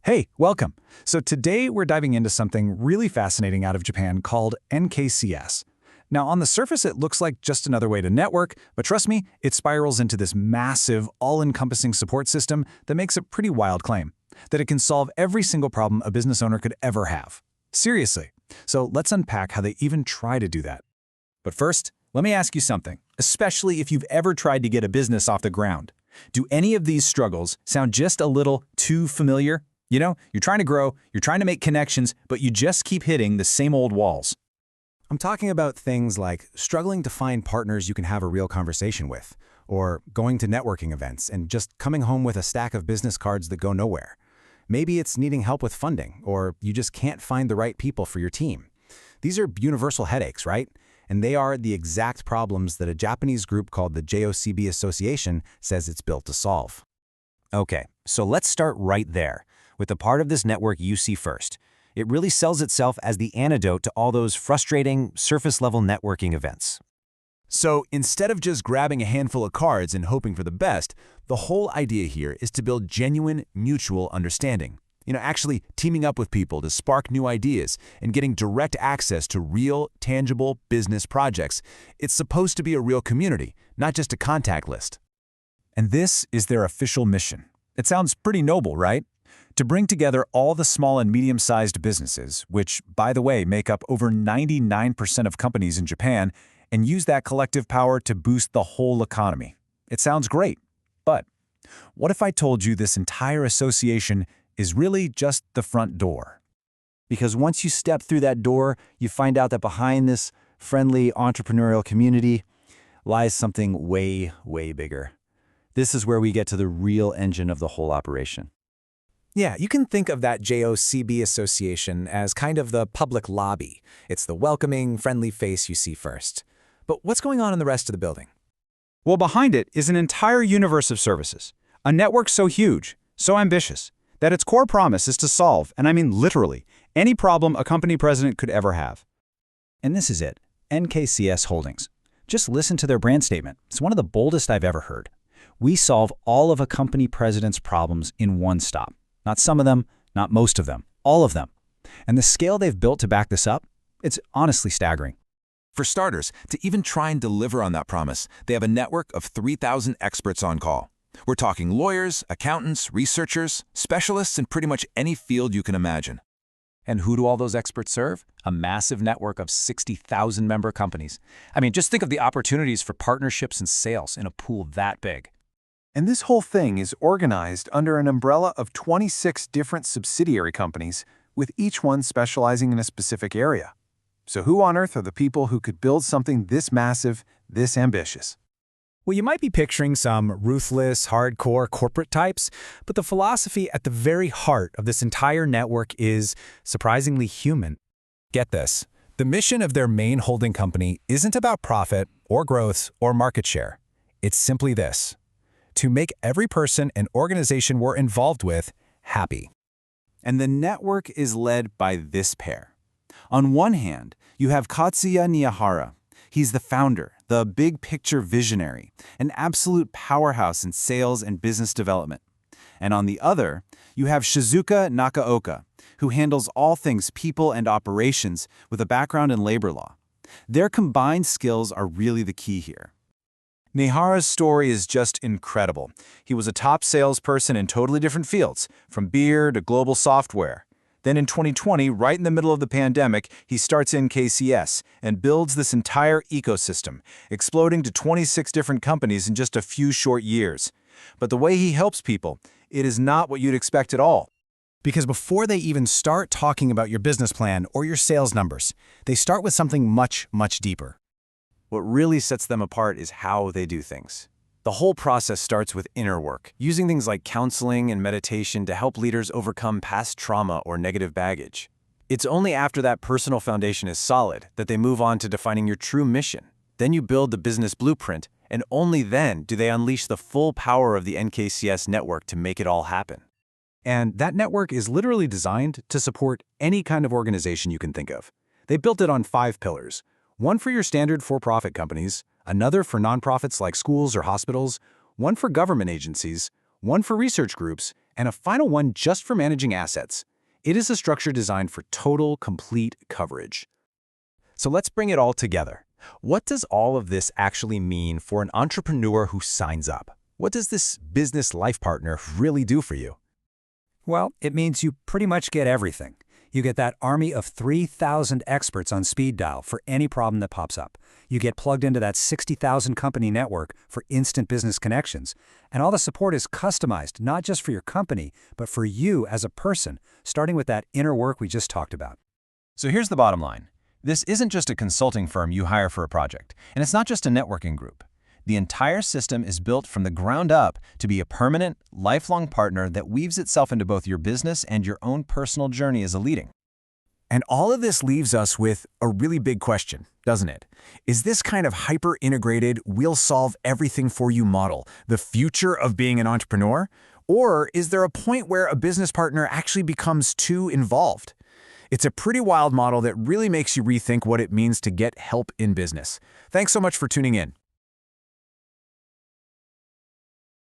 Hey, welcome. So today we're diving into something really fascinating out of Japan called NKCS. Now, on the surface, it looks like just another way to network, but trust me, it spirals into this massive, all-encompassing support system that makes a pretty wild claim, that it can solve every single problem a business owner could ever have. Seriously. So let's unpack how they even try to do that. But first, let me ask you something, especially if you've ever tried to get a business off the ground. Do any of these struggles sound just a little too familiar? You know, you're trying to grow, you're trying to make connections, but you just keep hitting the same old walls. I'm talking about things like struggling to find partners you can have a real conversation with, or going to networking events and just coming home with a stack of business cards that go nowhere. Maybe it's needing help with funding, or you just can't find the right people for your team. These are universal headaches, right? And they are the exact problems that a Japanese group called the JOCB Association says it's built to solve. Okay, so let's start right there, with the part of this network you see first. It really sells itself as the antidote to all those frustrating, surface-level networking events. So instead of just grabbing a handful of cards and hoping for the best, the whole idea here is to build genuine, mutual understanding. Actually teaming up with people to spark new ideas and getting direct access to real, tangible business projects. It's supposed to be a real community, not just a contact list. And this is their official mission. It sounds pretty noble, right? To bring together all the small and medium-sized businesses, which, by the way, make up over 99% of companies in Japan, and use that collective power to boost the whole economy. It sounds great, but what if I told you this entire association is really just the front door? Because once you step through that door, you find out that behind this friendly entrepreneurial community lies something way, way bigger. This is where we get to the real engine of the whole operation. Yeah, you can think of that JOCB association as kind of the public lobby. It's the welcoming, friendly face you see first. But what's going on in the rest of the building? Well, behind it is an entire universe of services. A network so huge, so ambitious, that its core promise is to solve, and I mean literally, any problem a company president could ever have. And this is it, NKCS Holdings. Just listen to their brand statement. It's one of the boldest I've ever heard. We solve all of a company president's problems in one stop. Not some of them, not most of them, all of them. And the scale they've built to back this up, it's honestly staggering. For starters, to even try and deliver on that promise, they have a network of 3,000 experts on call. We're talking lawyers, accountants, researchers, specialists in pretty much any field you can imagine. And who do all those experts serve? A massive network of 60,000 member companies. I mean, just think of the opportunities for partnerships and sales in a pool that big. And this whole thing is organized under an umbrella of 26 different subsidiary companies, with each one specializing in a specific area. So who on earth are the people who could build something this massive, this ambitious? Well, you might be picturing some ruthless, hardcore corporate types, but the philosophy at the very heart of this entire network is surprisingly human. Get this. The mission of their main holding company isn't about profit or growth or market share. It's simply this: to make every person and organization we're involved with happy. And the network is led by this pair. On one hand, you have Katsuya Niyahara. He's the founder, the big-picture visionary, an absolute powerhouse in sales and business development. And on the other, you have Shizuka Nakaoka, who handles all things people and operations with a background in labor law. Their combined skills are really the key here. Nihara's story is just incredible. He was a top salesperson in totally different fields, from beer to global software. Then in 2020, right in the middle of the pandemic, he starts NKCS and builds this entire ecosystem, exploding to 26 different companies in just a few short years. But the way he helps people, it is not what you'd expect at all. Because before they even start talking about your business plan or your sales numbers, they start with something much, much deeper. What really sets them apart is how they do things. The whole process starts with inner work, using things like counseling and meditation to help leaders overcome past trauma or negative baggage. It's only after that personal foundation is solid that they move on to defining your true mission. Then you build the business blueprint, and only then do they unleash the full power of the NKCS network to make it all happen. And that network is literally designed to support any kind of organization you can think of. They built it on 5 pillars. One for your standard for-profit companies, another for nonprofits like schools or hospitals, one for government agencies, one for research groups, and a final one just for managing assets. It is a structure designed for total, complete coverage. So let's bring it all together. What does all of this actually mean for an entrepreneur who signs up? What does this business life partner really do for you? Well, it means you pretty much get everything. You get that army of 3,000 experts on speed dial for any problem that pops up. You get plugged into that 60,000 company network for instant business connections. And all the support is customized, not just for your company, but for you as a person, starting with that inner work we just talked about. So here's the bottom line. This isn't just a consulting firm you hire for a project, and it's not just a networking group. The entire system is built from the ground up to be a permanent, lifelong partner that weaves itself into both your business and your own personal journey as a leading. And all of this leaves us with a really big question, doesn't it? Is this kind of hyper-integrated, we'll-solve-everything-for-you model the future of being an entrepreneur? Or is there a point where a business partner actually becomes too involved? It's a pretty wild model that really makes you rethink what it means to get help in business. Thanks so much for tuning in.